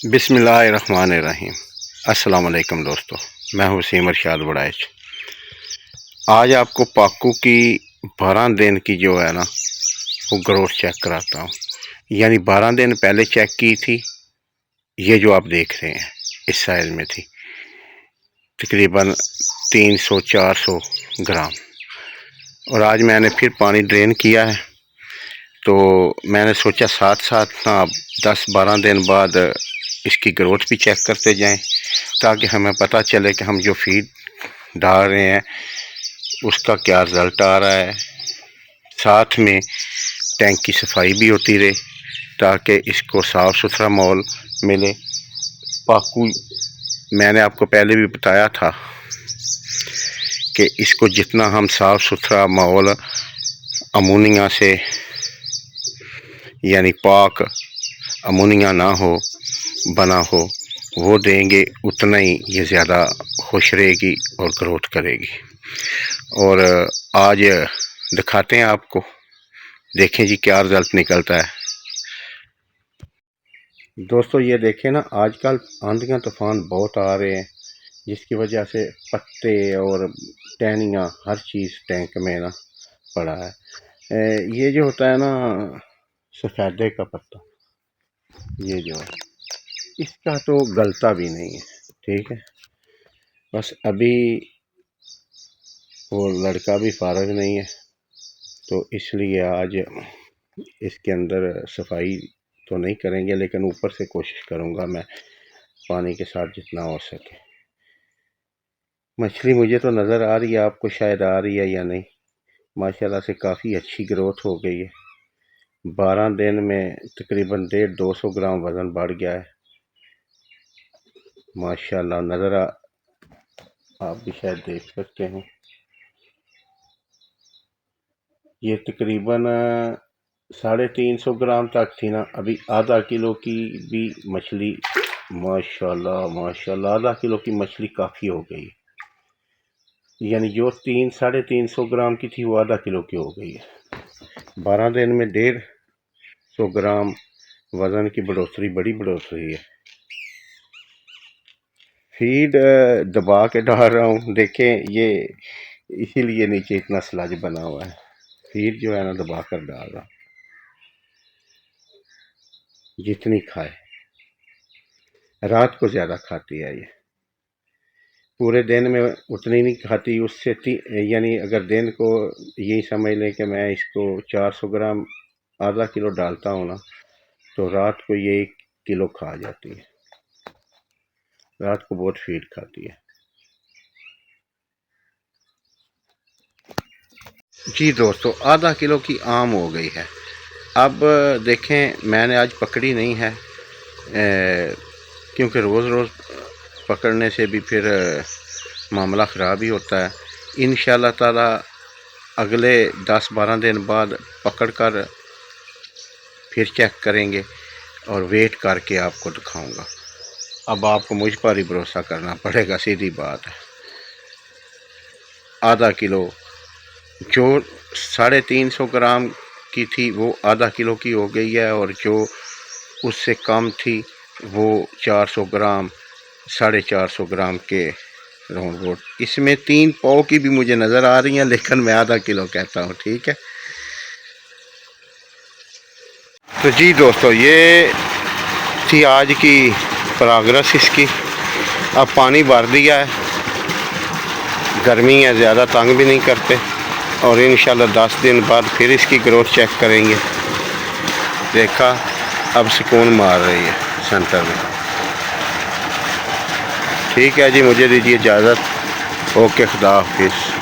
बिस्मिल्लाहिर्रहमानिर्रहीम। अस्सलाम वालेकुम दोस्तों, मैं हूँ वसीम इरशाद बड़ाइच। आज आपको पाकू की 12 दिन की जो है ना वो ग्रोथ चेक कराता हूँ। यानी 12 दिन पहले चेक की थी, ये जो आप देख रहे हैं इस साइज़ में थी, तकरीबन 300-400 ग्राम। और आज मैंने फिर पानी ड्रेन किया है, तो मैंने सोचा साथ साथ ना 10-12 दिन बाद इसकी ग्रोथ भी चेक करते जाएं, ताकि हमें पता चले कि हम जो फीड डाल रहे हैं उसका क्या रिज़ल्ट आ रहा है। साथ में टैंक की सफाई भी होती रहे, ताकि इसको साफ़ सुथरा माहौल मिले। पाकू मैंने आपको पहले भी बताया था कि इसको जितना हम साफ़ सुथरा माहौल अमोनिया से, यानी पाक अमोनिया ना हो बना हो, वो देंगे, उतना ही ये ज़्यादा खुश रहेगी और ग्रोथ करेगी। और आज दिखाते हैं आपको, देखें जी क्या रिज़ल्ट निकलता है। दोस्तों ये देखें ना, आजकल आंधियाँ तूफ़ान बहुत आ रहे हैं, जिसकी वजह से पत्ते और टहनियाँ हर चीज़ टैंक में ना पड़ा है। ये जो होता है ना सफ़ेदे का पत्ता, ये जो है इसका तो गलता भी नहीं है, ठीक है। बस अभी वो लड़का भी फारग नहीं है, तो इसलिए आज इसके अंदर सफाई तो नहीं करेंगे, लेकिन ऊपर से कोशिश करूँगा मैं पानी के साथ जितना हो सके। मछली मुझे तो नज़र आ रही है, आपको शायद आ रही है या नहीं। माशाल्लाह से काफ़ी अच्छी ग्रोथ हो गई है। 12 दिन में तकरीबन 150-200 ग्राम वज़न बढ़ गया है माशाल्लाह। नज़र आप भी शायद देख सकते हैं, ये तकरीबन 350 ग्राम तक थी ना, अभी आधा किलो की भी मछली माशाल्लाह माशाल्लाह, आधा किलो की मछली काफ़ी हो गई। यानी जो 300-350 ग्राम की थी वो आधा किलो की हो गई है। 12 दिन में 150 ग्राम वज़न की बढ़ोतरी, बड़ी बढ़ोतरी है। फीड दबा के डाल रहा हूँ, देखें ये इसीलिए नीचे इतना स्लज बना हुआ है। फीड जो है ना दबा कर डाल रहा हूँ, जितनी खाए। रात को ज़्यादा खाती है ये, पूरे दिन में उतनी नहीं खाती। उससे यानी अगर दिन को यही समझ लें कि मैं इसको 400 ग्राम आधा किलो डालता हूँ ना, तो रात को ये 1 किलो खा जाती है। रात को बहुत फीड खाती है जी। दोस्तों आधा किलो की आम हो गई है। अब देखें, मैंने आज पकड़ी नहीं है, क्योंकि रोज़ रोज़ पकड़ने से भी फिर मामला ख़राब ही होता है। इंशाअल्लाह ताला अगले 10-12 दिन बाद पकड़ कर फिर चेक करेंगे और वेट करके आपको दिखाऊंगा। अब आपको मुझ पर ही भरोसा करना पड़ेगा, सीधी बात है। आधा किलो जो 350 ग्राम की थी वो आधा किलो की हो गई है, और जो उससे कम थी वो 400 ग्राम 450 ग्राम के राउंड बोट। इसमें 3 पाव की भी मुझे नज़र आ रही हैं, लेकिन मैं आधा किलो कहता हूँ, ठीक है। तो जी दोस्तों ये थी आज की प्रोग्रेस इसकी। अब पानी भर दिया है, गर्मी है, ज़्यादा तंग भी नहीं करते, और इंशाल्लाह 10 दिन बाद फिर इसकी ग्रोथ चेक करेंगे। देखा, अब सुकून मार रही है सेंटर में। ठीक है जी, मुझे दीजिए इजाज़त। ओके, खुदा हाफिज़।